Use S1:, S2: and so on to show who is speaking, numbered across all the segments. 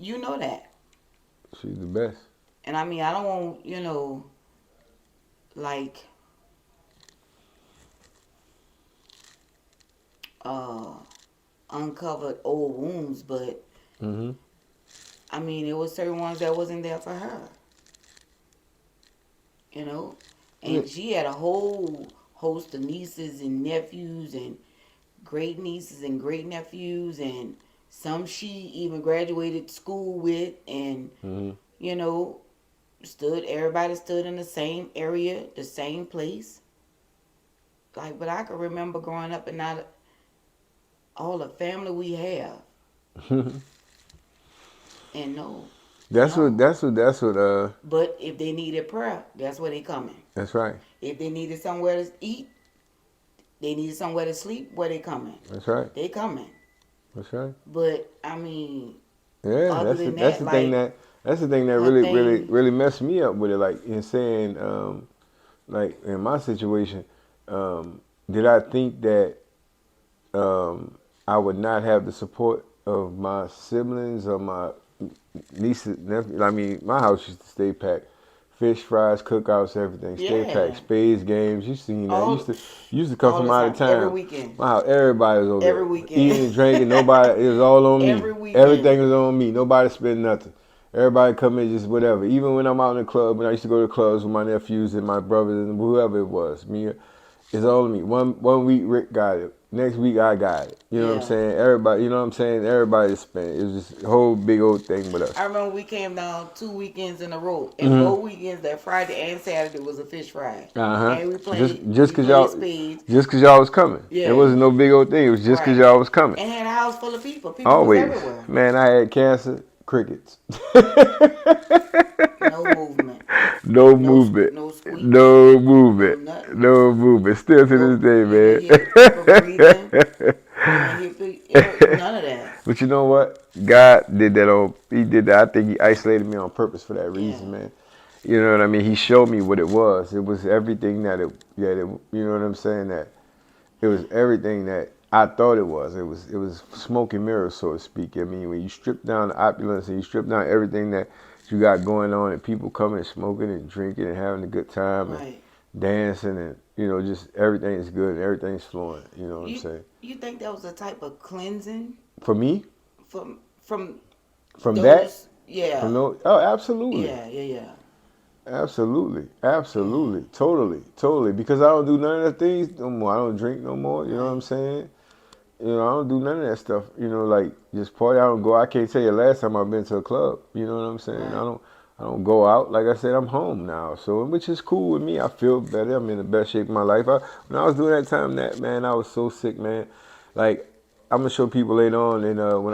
S1: You know that.
S2: She's the best.
S1: And I mean, I don't want, like, uh, uncovered old wounds, but
S2: Mm-hmm.
S1: I mean, it was certain ones that wasn't there for her, you know?
S2: Yeah.
S1: And she had a whole host of nieces and nephews and great nieces and great nephews, and some she even graduated school with, and,
S2: Mm-hmm.
S1: you know, everybody stood in the same area, the same place. Like, but I can remember growing up and not all the family we have. And no,
S2: That's what.
S1: no.
S2: That's what. That's what.
S1: But if they needed prayer, that's where they coming.
S2: That's right.
S1: If they needed somewhere to eat, they needed somewhere to sleep, where they coming?
S2: That's right.
S1: They coming.
S2: That's right.
S1: But I mean,
S2: Yeah.
S1: other than
S2: That's
S1: that,
S2: the thing
S1: like
S2: that. That's the thing that
S1: her thing,
S2: really messed me up with it. Like in saying, like in my situation, did I think that I would not have the support of my siblings or my nieces, nephews? I mean, my house used to stay packed. Fish fries, cookouts, everything. Stay packed.
S1: yeah,
S2: Spades games. You seen that?
S1: all
S2: Used to come
S1: all
S2: from
S1: the
S2: out of
S1: time, every
S2: town.
S1: weekend,
S2: My house, everybody was over
S1: every
S2: there.
S1: weekend,
S2: Eating and drinking, nobody, it was all on me.
S1: every weekend.
S2: Everything was on me. Nobody spent nothing. Everybody come in just whatever. Even when I'm out in the club, when I used to go to clubs with my nephews and my brothers and whoever it was, me, it's all on me. One week Rick got it. Next week I got it. You know what I'm
S1: Yeah,
S2: saying? Everybody, you know what I'm saying? Everybody spent it. It was just a whole big old thing with us.
S1: I remember we came down 2 weekends in a row, and
S2: Mm-hmm.
S1: both weekends, that Friday and Saturday, was a fish fry,
S2: Uh huh.
S1: and
S2: Just just
S1: we
S2: cause
S1: played
S2: y'all
S1: spades.
S2: just cause y'all was coming. It
S1: Yeah,
S2: wasn't no big old thing. It was just cause
S1: right,
S2: y'all was coming.
S1: and had a house full of people. People was
S2: Always.
S1: everywhere.
S2: Man, I had cancer, crickets.
S1: No movement,
S2: No movement.
S1: no squeaks,
S2: No
S1: no
S2: movement.
S1: nothing.
S2: No movement. Still to
S1: No,
S2: this day,
S1: you ain't hear people breathing.
S2: man.
S1: You ain't hear none of that.
S2: But you know what? God did that on. He did that. I think he isolated me on purpose for that
S1: Yeah,
S2: reason, man. You know what I mean? He showed me what it was. It was everything that it. Yeah, you know what I'm saying? That it was everything that I thought it was. It was smoke and mirrors, so to speak. I mean, when you strip down the opulence and you strip down everything that you got going on, and people coming and smoking and drinking and having a good time and
S1: right.
S2: dancing and just everything is good and everything's flowing. You know what I'm
S1: You
S2: saying?
S1: you think that was a type of cleansing
S2: For me,
S1: from
S2: from that,
S1: those? Yeah,
S2: from those, oh, absolutely.
S1: yeah, yeah, yeah,
S2: Absolutely,
S1: yeah.
S2: absolutely, totally, totally. Because I don't do none of the things no more. I don't drink no more. You know what I'm
S1: Right.
S2: saying? I don't do none of that stuff. Like just party. I don't go. I can't tell you the last time I've been to a club. You know what I'm saying? I
S1: Right.
S2: don't. I don't go out. Like I said, I'm home now. So which is cool with me. I feel better. I'm in the best shape of my life. When I was doing that time, that man, I was so sick, man. Like I'm gonna show people later on, and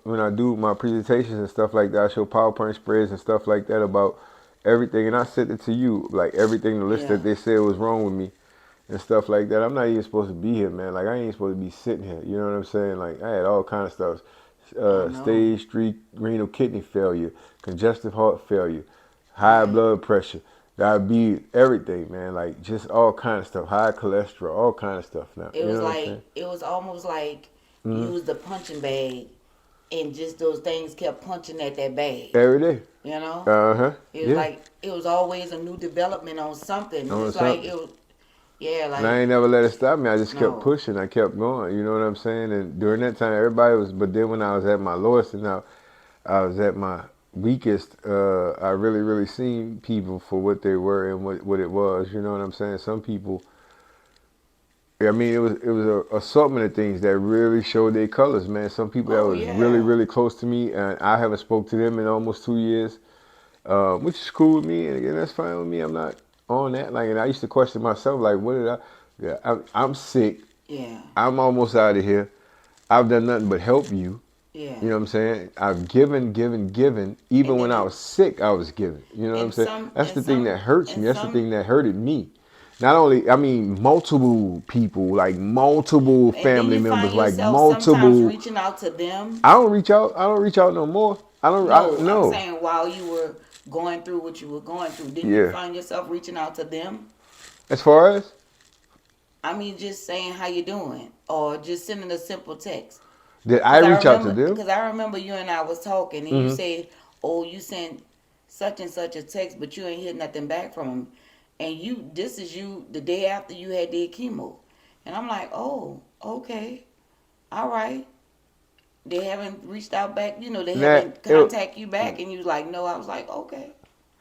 S2: when I do my presentations and stuff like that, I show PowerPoint spreads and stuff like that about everything, and I sent it to you, like everything, the list
S1: Yeah.
S2: that they said was wrong with me and stuff like that. I'm not even supposed to be here, man. Like I ain't supposed to be sitting here. You know what I'm saying? Like I had all kind of stuff:
S1: I know.
S2: stage 3 renal kidney failure, congestive heart failure, high
S1: Right.
S2: blood pressure, diabetes, everything, man. Like just all kind of stuff, high cholesterol, all kind of stuff. Now,
S1: It
S2: you
S1: was
S2: know what I'm
S1: like
S2: saying?
S1: it was almost like
S2: Mm-hmm.
S1: you was the punching bag, and just those things kept punching at that bag.
S2: Every day.
S1: You know,
S2: Uh huh.
S1: it was
S2: Yeah.
S1: like it was always a new development on something.
S2: On
S1: It's like
S2: something.
S1: it was, yeah,
S2: And I
S1: like
S2: ain't never let it stop me. I just kept
S1: no,
S2: pushing. I kept going. You know what I'm saying? And during that time, everybody was. But then when I was at my lowest and I was at my weakest, I really, really seen people for what they were and what it was. You know what I'm saying? Some people. I mean, it was a assortment of things that really showed their colors, man. Some people that
S1: oh
S2: was really,
S1: yeah,
S2: really close to me, and I haven't spoke to them in almost 2 years, which is cool with me, and again, that's fine with me. I'm not on that. Like, and I used to question myself, like, what did I? Yeah, I'm sick.
S1: yeah,
S2: I'm almost out of here. I've done nothing but help you.
S1: yeah.
S2: You know what I'm saying? I've given, given, given. Even
S1: And
S2: when
S1: then
S2: I was sick, I was giving. You know what I'm
S1: and
S2: saying?
S1: some
S2: That's
S1: and
S2: the thing
S1: some
S2: that hurts
S1: and
S2: me. That's the
S1: some
S2: thing that hurted me. Not only, I mean, multiple people, like multiple
S1: and then
S2: family
S1: you
S2: members,
S1: find
S2: like
S1: yourself sometimes
S2: multiple.
S1: reaching out to them.
S2: I don't reach out. I don't reach out no more. I don't
S1: No, I'm
S2: know.
S1: saying while you were going through what you were going through, didn't you
S2: Yeah.
S1: find yourself reaching out to them?
S2: As far as,
S1: I mean, just saying how you doing, or just sending a simple text.
S2: Did I reach out to them?
S1: Because I remember you and I was talking, and you
S2: Mm-hmm.
S1: said, "Oh, you sent such and such a text, but you ain't heard nothing back from him." And this is you the day after you had did chemo, and I'm like, "Oh, okay, all right." They haven't reached out back, they
S2: That
S1: haven't
S2: it,
S1: contact you back, and you like, no. I was like, okay.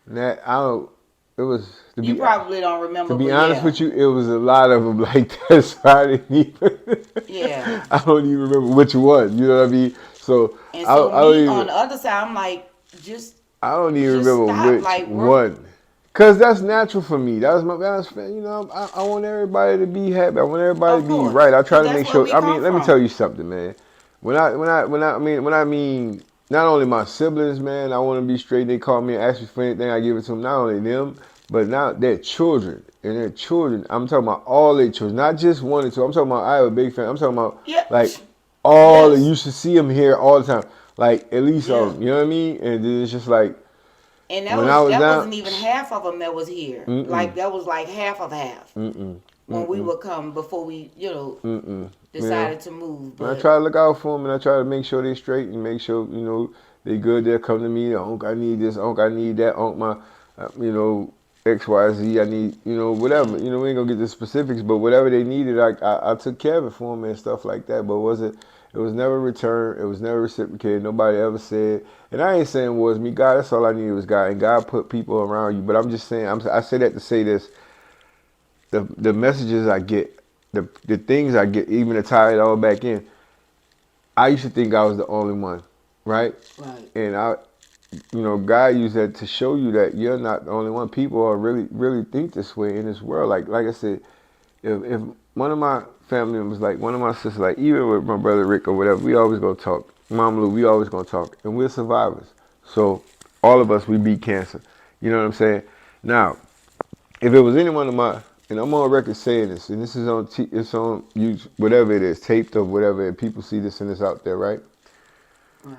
S2: that I don't. It was
S1: You probably don't
S2: to
S1: remember,
S2: be
S1: but
S2: honest
S1: yeah,
S2: with you, it was a lot of them like that. So I didn't even.
S1: yeah.
S2: I don't even remember which one. You know what I mean? So
S1: And so
S2: I don't
S1: me
S2: even.
S1: on the other side, I'm like, just
S2: I don't even
S1: just
S2: remember
S1: stop,
S2: which
S1: like work.
S2: one. Cause that's natural for me. That was my best friend. You know, I want everybody to be happy. I want everybody
S1: Of
S2: to be right.
S1: course,
S2: I try
S1: because
S2: to
S1: that's
S2: make
S1: where
S2: sure.
S1: we
S2: I mean,
S1: come
S2: let me tell
S1: from.
S2: you something, man. When I mean not only my siblings, man, I want to be straight. They call me and ask me for anything, I give it to them. Not only them, but now their children and their children. I'm talking about all their children, not just one or two. I'm talking about I have a big fan. I'm talking about
S1: Yeah.
S2: like all. You
S1: Yes.
S2: should see them here all the time. Like at least
S1: Yeah.
S2: you know what I mean? And then it's just like
S1: And
S2: when I was
S1: that
S2: down.
S1: wasn't even half of them that was here.
S2: Mm-mm,
S1: Like that was like half of half
S2: mm-mm,
S1: when we
S2: mm-mm,
S1: would come before we,
S2: mm-mm. Yeah.
S1: decided to move.
S2: And I
S1: But
S2: try to look out for them, and I try to make sure they straight and make sure they good. They'll come to me. Unc, I need this. Unc, I need that. Unc, my, X, Y, Z. I need
S1: yeah,
S2: whatever. We ain't gonna get the specifics, but whatever they needed, I took care of it for them and stuff like that. But was it? It was never returned. It was never reciprocated. Nobody ever said. And I ain't saying it was me. God, that's all I needed was God. And God put people around you. But I'm just saying. I say that to say this. The messages I get, the things I get, even to tie it all back in. I used to think I was the only one, right?
S1: right.
S2: And God used that to show you that you're not the only one. People are really think this way in this world. Like I said, if one of my family members, like one of my sisters, like even with my brother Rick or whatever, we always gonna talk. Mom Lou, we always gonna talk, and we're survivors. So all of us, we beat cancer. You know what I'm saying? Now, if it was any one of my, and I'm on record saying this, and this is it's on YouTube, whatever it is, taped or whatever, and people see this and it's out there, right?
S1: Right.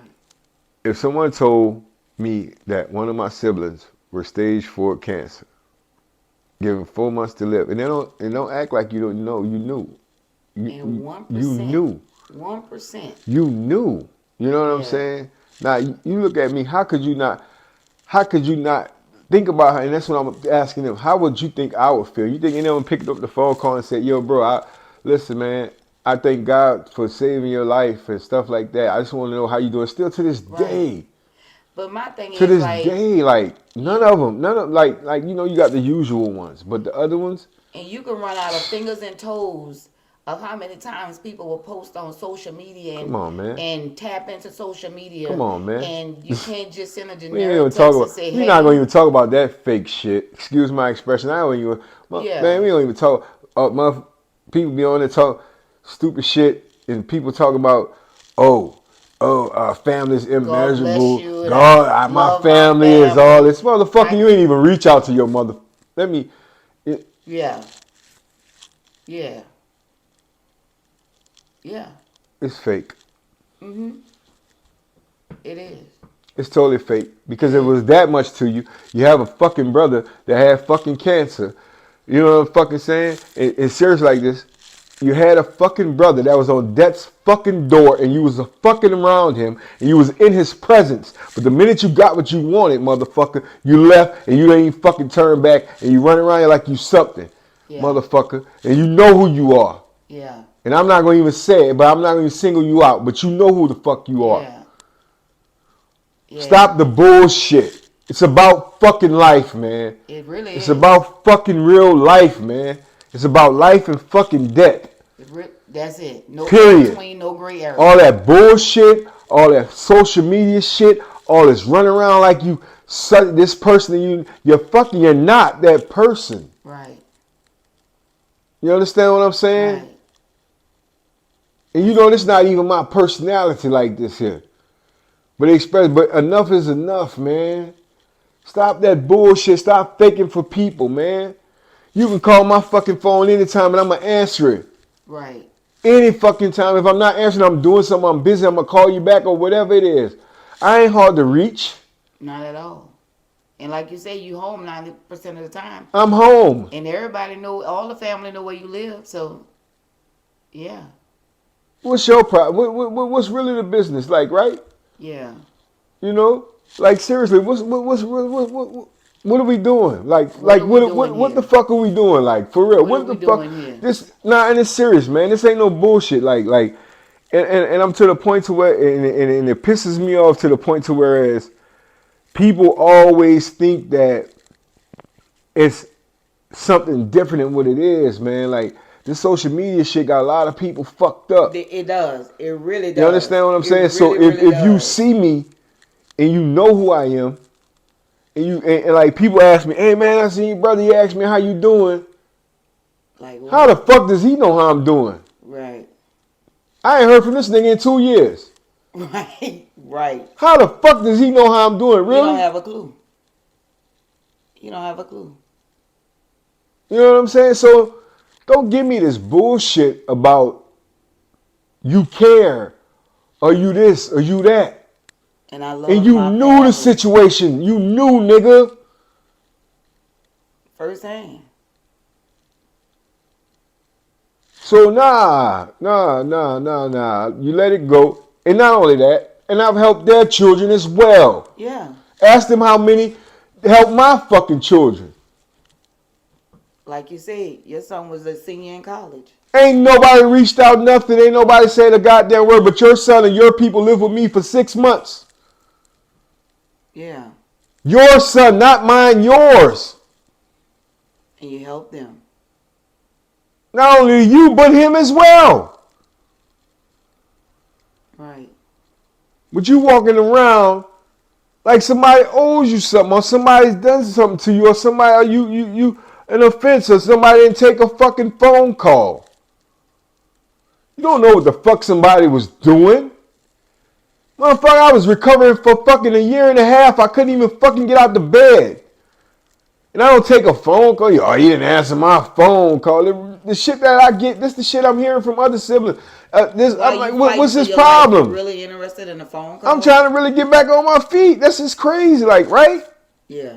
S2: If someone told me that one of my siblings were stage 4 cancer, given 4 months to live, and don't act like you don't know, you knew,
S1: And
S2: you
S1: 1%,
S2: knew,
S1: 1%.
S2: you knew, you know what I'm
S1: Yeah.
S2: saying? Now you look at me, how could you not? How could you not think about her? And that's what I'm asking them. How would you think I would feel? You think anyone picked up the phone call and said, "Yo, bro, listen, man, I thank God for saving your life and stuff like that. I just want to know how you doing." Still
S1: Right. But my thing
S2: to
S1: is
S2: this
S1: like
S2: day, like
S1: you
S2: none of like you got the usual ones, but the other ones,
S1: and you can run out of fingers and toes of how many times people will post on social media
S2: come on, man,
S1: and tap into social
S2: come
S1: media,
S2: on, man.
S1: and you can't just send a
S2: We ain't
S1: generic
S2: even talk
S1: text and
S2: about.
S1: say,
S2: We not
S1: hey,
S2: gonna even talk about that fake shit. Excuse my expression. I don't even. Man,
S1: yeah,
S2: we don't even talk. People be on there talk stupid shit, and people talk about, oh, family's
S1: God bless
S2: immeasurable.
S1: you, and I
S2: God, my
S1: love my
S2: family is all
S1: family.
S2: this. Motherfucker,
S1: I
S2: you ain't even reach out to your mother. Let me. It,
S1: yeah, yeah, yeah.
S2: it's fake.
S1: Mhm. It is.
S2: It's totally fake
S1: It
S2: because it
S1: is.
S2: was that much to you. You have a fucking brother that had fucking cancer. You know what I'm fucking saying? And serious like this, you had a fucking brother that was on death's fucking door and you was a fucking around him and you was in his presence. But the minute you got what you wanted, motherfucker, you left and you ain't fucking turned back and you run around here like you something,
S1: Yeah,
S2: motherfucker. And you know who you are.
S1: yeah,
S2: And I'm not gonna even say it, but I'm not gonna single you out, but you know who the fuck you are.
S1: yeah, yeah.
S2: Stop the bullshit. It's about fucking life, man.
S1: It really
S2: It's
S1: is.
S2: about fucking real life, man. It's about life and fucking death.
S1: That's it. No in
S2: Period.
S1: between, no gray
S2: All
S1: area.
S2: that bullshit, all that social media shit, all this running around like this person you're not that person.
S1: Right,
S2: You understand what I'm saying?
S1: right.
S2: And
S1: That's
S2: this not even my personality like this here. But enough is enough, man. Stop that bullshit. Stop faking for people, man. You can call my fucking phone anytime and I'm going to answer it.
S1: right.
S2: Any fucking time. If I'm not answering, I'm doing something, I'm busy, I'm going to call you back or whatever it is. I ain't hard to reach.
S1: Not at all. And like you say, you home 90% of the time,
S2: I'm home.
S1: and everybody know, all the family know where you live. So, yeah,
S2: What's your problem? What's really the business like, right?
S1: Yeah.
S2: You know, like seriously, what are we doing?
S1: What are we doing
S2: What the
S1: here?
S2: fuck are we doing? Like for real,
S1: What are
S2: what the
S1: we
S2: fuck?
S1: doing here?
S2: This nah, and it's serious, man. This ain't no bullshit. And I'm to the point to where, and it pisses me off to the point to whereas people always think that it's something different than what it is, man. Like this social media shit got a lot of people fucked up.
S1: It does. It really
S2: You
S1: does.
S2: understand what I'm
S1: It
S2: saying? So
S1: really, really
S2: if you
S1: does.
S2: see me and you know who I am, and like people ask me, hey man, I see you, brother. He asked me how you doing.
S1: Like
S2: How the
S1: what?
S2: fuck does he know how I'm doing?
S1: Right.
S2: I ain't heard from this nigga in 2 years.
S1: Right. Right.
S2: How the fuck does he know how I'm doing?
S1: You don't
S2: Really?
S1: have a clue. You don't have a clue.
S2: You know what I'm saying? So don't give me this bullshit about you care or you this or you that.
S1: And I
S2: And
S1: love
S2: you
S1: my
S2: knew the
S1: family
S2: situation. You knew, nigga.
S1: firsthand.
S2: So nah. You let it go. And not only that, and I've helped their children as well.
S1: Yeah.
S2: Ask them how many helped my fucking children.
S1: Like you said, your son was a senior in college.
S2: Ain't nobody reached out nothing. Ain't nobody said a goddamn word. But your son and your people lived with me for 6 months.
S1: Yeah.
S2: Your son, not mine, yours.
S1: And you helped them.
S2: Not only you, but him as well.
S1: Right.
S2: But you walking around like somebody owes you something, or somebody's done something to you, or somebody, or you an offense, or somebody didn't take a fucking phone call. You don't know what the fuck somebody was doing. Motherfucker, I was recovering for fucking a year and a half. I couldn't even fucking get out the bed. And I don't take a phone call. Oh, he didn't answer my phone call. The shit that I get, this the shit I'm hearing from other siblings.
S1: While
S2: I'm like,
S1: you fighting
S2: what's
S1: for
S2: his
S1: your life, you
S2: problem?
S1: really interested in a phone
S2: I'm
S1: call?
S2: trying to really get back on my feet. This is crazy, like, right?
S1: Yeah.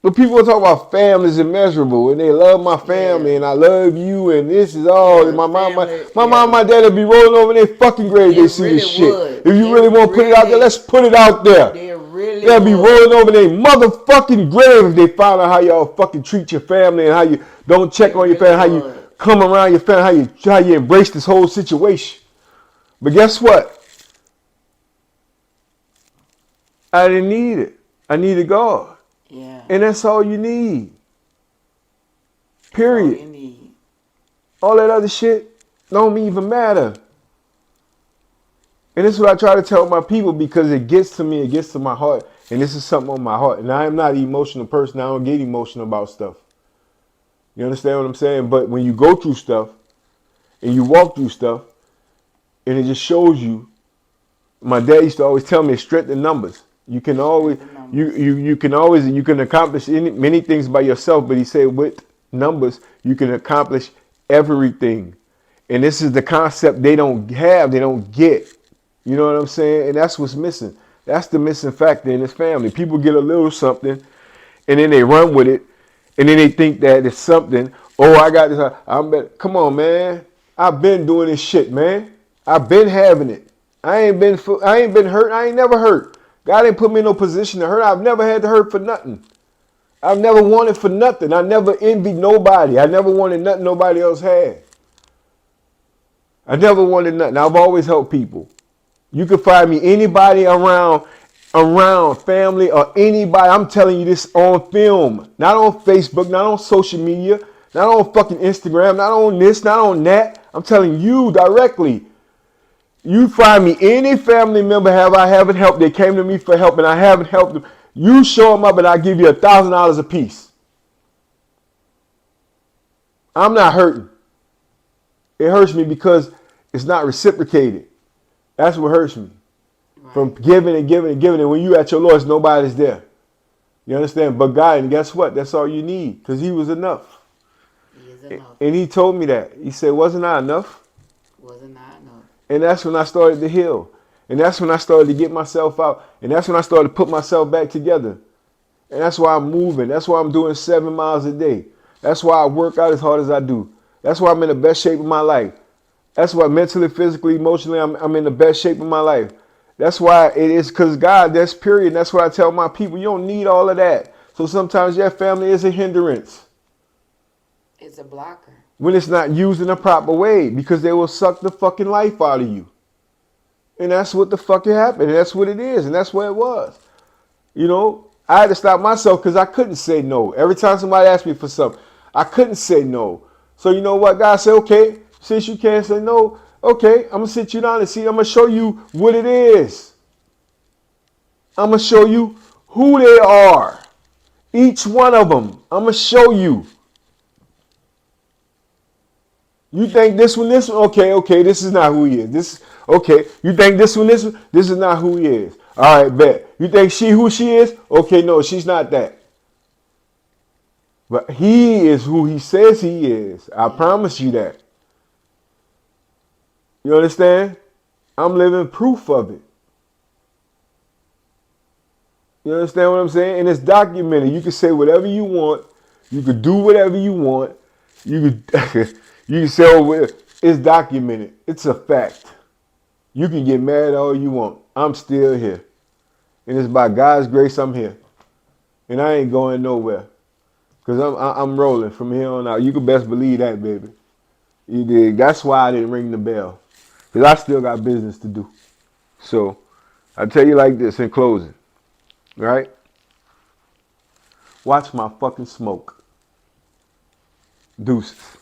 S2: But people talk about families immeasurable, and they love my family,
S1: Yeah.
S2: and I love you, and this is all.
S1: Yeah.
S2: My mom,
S1: Family.
S2: my mom,
S1: Yeah.
S2: my dad will be rolling over in their fucking grave. They
S1: They
S2: see this
S1: really
S2: shit.
S1: would.
S2: If you
S1: They
S2: really want to put it out there,
S1: really.
S2: let's put it out there.
S1: They really
S2: They'll be
S1: would.
S2: rolling over their motherfucking grave if they find out how y'all fucking treat your family and how you don't check
S1: They
S2: on your
S1: really
S2: family, how you
S1: would.
S2: come around your family, how you embrace this whole situation. But guess what? I didn't need it. I needed God.
S1: Yeah.
S2: And that's all you need.
S1: That's all
S2: Period.
S1: you need.
S2: All that other shit don't even matter. And this is what I try to tell my people because it gets to me, it gets to my heart. And this is something on my heart. And I am not an emotional person. I don't get emotional about stuff. You understand what I'm saying? But when you go through stuff and you walk through stuff and it just shows you, my dad used to always tell me, strength in numbers. You can always
S1: Strength in numbers.
S2: you can accomplish many things by yourself, but he said with numbers you can accomplish everything. And this is the concept they don't have, they don't get. You know what I'm saying? And that's what's missing. That's the missing factor in this family. People get a little something and then they run with it and then they think that it's something. Oh, I got this. Come on, man. I've been doing this shit, man. I've been having it. I ain't been hurt. I ain't never hurt. God ain't put me in no position to hurt. I've never had to hurt for nothing. I've never wanted for nothing. I never envied nobody. I never wanted nothing nobody else had. I never wanted nothing. I've always helped people. You can find me anybody around family or anybody. I'm telling you this on film, not on Facebook, not on social media, not on fucking Instagram, not on this, not on that. I'm telling you directly. You find me any family member I haven't helped. They came to me for help and I haven't helped them. You show them up and I give you $1,000 a piece. I'm not hurting. It hurts me because it's not reciprocated. That's what hurts me.
S1: Right.
S2: From giving and giving and giving. And when you at your lowest, nobody's there. You understand? But God, and guess what? That's all you need. Because he was enough.
S1: He is enough.
S2: And he told me that. He said, wasn't I enough?
S1: Wasn't I enough?
S2: And that's when I started to heal. And that's when I started to get myself out. And that's when I started to put myself back together. And that's why I'm moving. That's why I'm doing 7 miles a day. That's why I work out as hard as I do. That's why I'm in the best shape of my life. That's why mentally, physically, emotionally, I'm in the best shape of my life. That's why it is because God, that's period. And that's what I tell my people. You don't need all of that. So sometimes your family is a hindrance
S1: It's a blocker.
S2: when it's not used in a proper way because they will suck the fucking life out of you. And that's what the fucking happened. And that's what it is. And that's what it was. You know, I had to stop myself because I couldn't say no. Every time somebody asked me for something, I couldn't say no. So you know what? God said, okay, since you can't say no, okay, I'm going to sit you down and see. I'm going to show you what it is. I'm going to show you who they are. Each one of them. I'm going to show you. You think this one, okay, this is not who he is. Okay, you think this one, this is not who he is. All right, bet. You think who she is? Okay, no, she's not that. But he is who he says he is. I promise you that. You understand? I'm living proof of it. You understand what I'm saying? And it's documented. You can say whatever you want. You can do whatever you want. You could, you can say, oh, it's documented. It's a fact. You can get mad all you want. I'm still here. And it's by God's grace I'm here. And I ain't going nowhere. Because I'm rolling from here on out. You can best believe that, baby. You dig? That's why I didn't ring the bell. Because I still got business to do. So, I tell you like this in closing. Right? Watch my fucking smoke. Deuces.